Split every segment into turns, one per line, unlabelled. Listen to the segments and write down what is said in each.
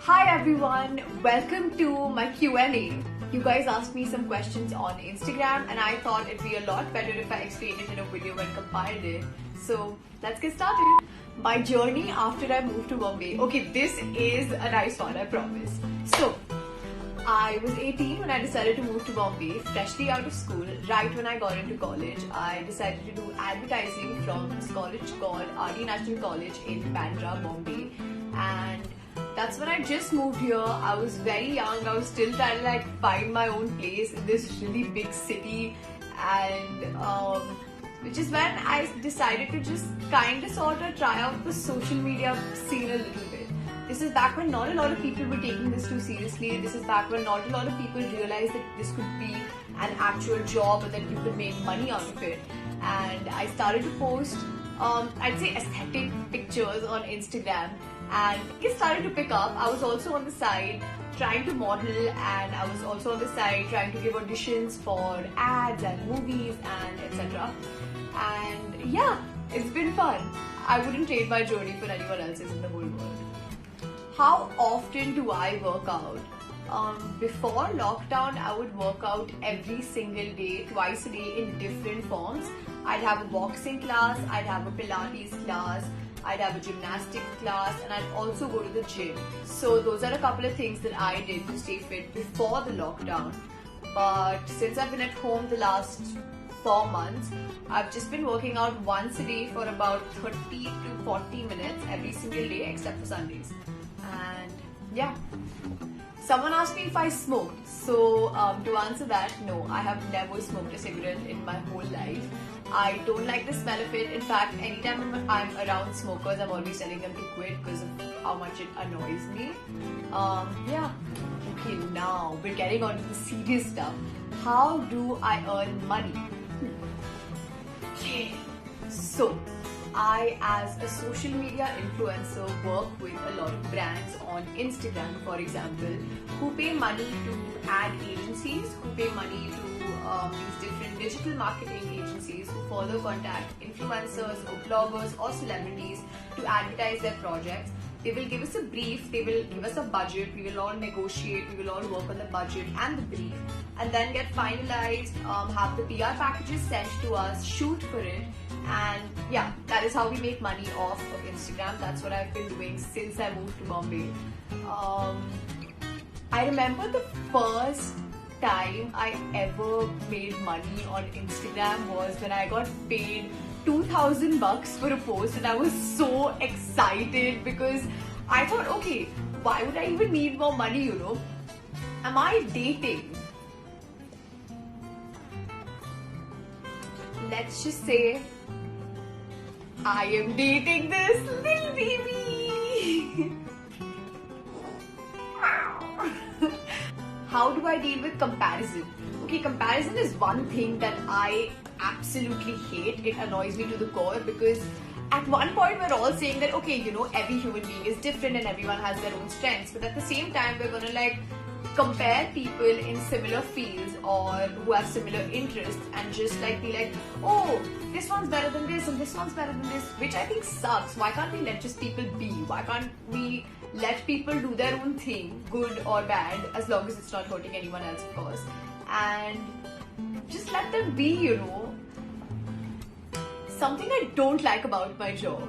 Hi everyone, welcome to my Q&A. You guys asked me some questions on Instagram and I thought it'd be a lot better if I explained it in a video and compiled it. So let's get started. My journey after I moved to Bombay. Okay, this is a nice one, I promise. So, I was 18 when I decided to move to Bombay, freshly out of school. Right when I got into college, I decided to do advertising from this college called RD National College in Bandra, Bombay. And that's when I just moved here. I was very young. I was still trying to find my own place in this really big city, and which is when I decided to just kind of sort of try out the social media scene a little bit. This is back when not a lot of people were taking this too seriously. This is back when not a lot of people realized that this could be an actual job or that you could make money out of it. And I started to post, I'd say, aesthetic pictures on Instagram, and it started to pick up. I was also on the side trying to model, and I was also on the side trying to give auditions for ads and movies and etc. And yeah, it's been fun. I wouldn't trade my journey for anyone else's in the whole world. How often do I work out? Before lockdown, I would work out every single day, twice a day in different forms. I'd have a boxing class, I'd have a Pilates class, I'd have a gymnastics class, and I'd also go to the gym. So those are a couple of things that I did to stay fit before the lockdown. But since I've been at home the last 4 months, I've just been working out once a day for about 30 to 40 minutes every single day except for Sundays. And yeah. Someone asked me if I smoked. So to answer that, no, I have never smoked a cigarette in my whole life. I don't like the smell of it. In fact, anytime I'm around smokers, I'm always telling them to quit because of how much it annoys me. Yeah. Okay, now we're getting on to the serious stuff. How do I earn money? Okay. So, I, as a social media influencer, work with a lot of brands on Instagram, for example, who pay money to ad agencies, who pay money to these different digital marketing agencies who further contact influencers or bloggers or celebrities to advertise their projects. They will give us a brief, they will give us a budget, we will all negotiate, we will all work on the budget and the brief, and then get finalized, have the PR packages sent to us, shoot for it, and yeah, that is how we make money off of Instagram. That's what I've been doing since I moved to Bombay. I remember the first time I ever made money on Instagram was when I got paid $2,000 for a post, and I was so excited because I thought, okay, why would I even need more money, you know? Am I dating? Let's just say I am dating this little baby. How do I deal with comparison? Okay, comparison is one thing that I absolutely hate. It annoys me to the core because at one point we're all saying that, okay, you know, every human being is different and everyone has their own strengths, but at the same time we're gonna compare people in similar fields or who have similar interests and just be like, oh, this one's better than this and this one's better than this, which I think sucks. Why can't we let just people be? Why can't we let people do their own thing, good or bad, as long as it's not hurting anyone else, of course, and just let them be, you know. Something I don't like about my job,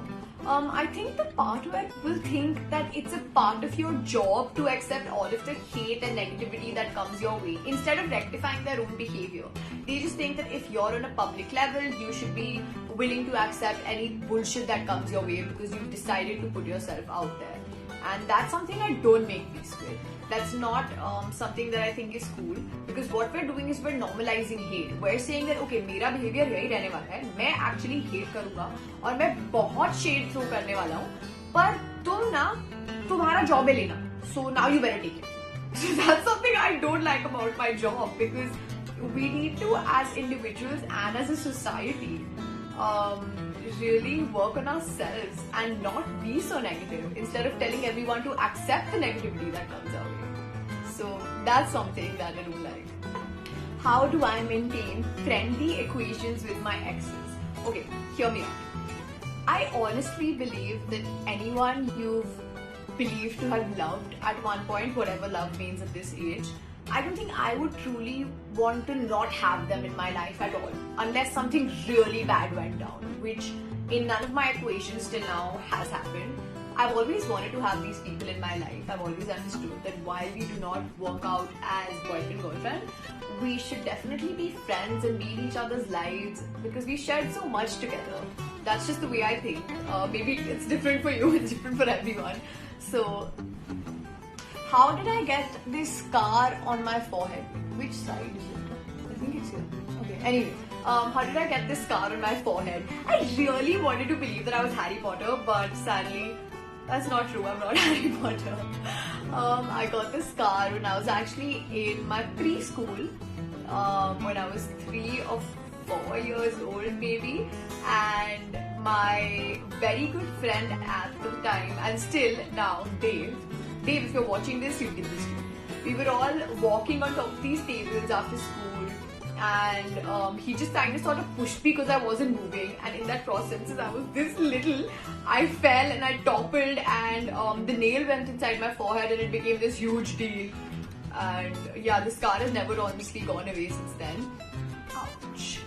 I think the part where people think that it's a part of your job to accept all of the hate and negativity that comes your way instead of rectifying their own behavior. They just think that if you're on a public level, you should be willing to accept any bullshit that comes your way because you've decided to put yourself out there. And that's something I don't make peace with. That's not something that I think is cool, because what we're doing is we're normalizing hate. We're saying that okay, मेरा behavior यही रहने वाला है, मैं actually hate करूँगा और मैं बहुत shade throw करने वाला हूँ, पर तुम ना तुम्हारा job है लेना, so now you better take it. So that's something I don't like about my job, because we need to, as individuals and as a society, really work on ourselves and not be so negative instead of telling everyone to accept the negativity that comes our way. So that's something that I don't like. How do I maintain friendly equations with my exes? Okay, hear me out. I honestly believe that anyone you've believed to have loved at one point, whatever love means at this age, I don't think I would truly want to not have them in my life at all, unless something really bad went down, which in none of my equations till now has happened. I've always wanted to have these people in my life. I've always understood that while we do not work out as boyfriend-girlfriend, we should definitely be friends and be in each other's lives because we shared so much together. That's just the way I think. Maybe it's different for you, it's different for everyone. So, how did I get this scar on my forehead? Which side is it? I think it's here. Okay, anyway. How did I get this scar on my forehead? I really wanted to believe that I was Harry Potter, but sadly, that's not true. I'm not Harry Potter. I got this scar when I was actually in my preschool, when I was 3 or 4 years old maybe, and my very good friend at the time, and still now, Dave, if you're watching this, you did this too. We were all walking on top of these tables after school, and he just kind of sort of pushed me because I wasn't moving, and in that process, since I was this little, I fell and I toppled, and the nail went inside my forehead and it became this huge deal. And yeah, the scar has never honestly gone away since then. Ouch.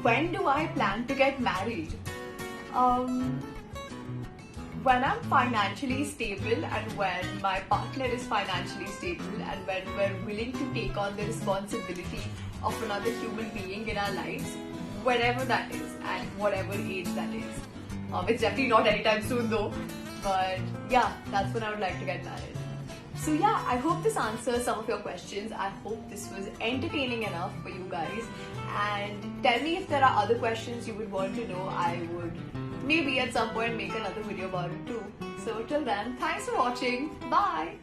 When do I plan to get married? When I'm financially stable and when my partner is financially stable and when we're willing to take on the responsibility of another human being in our lives, wherever that is and whatever age that is. It's definitely not anytime soon though, but yeah, that's when I would like to get married. So yeah, I hope this answers some of your questions. I hope this was entertaining enough for you guys, and tell me if there are other questions you would want to know. I would maybe at some point make another video about it too. So till then, thanks for watching. Bye!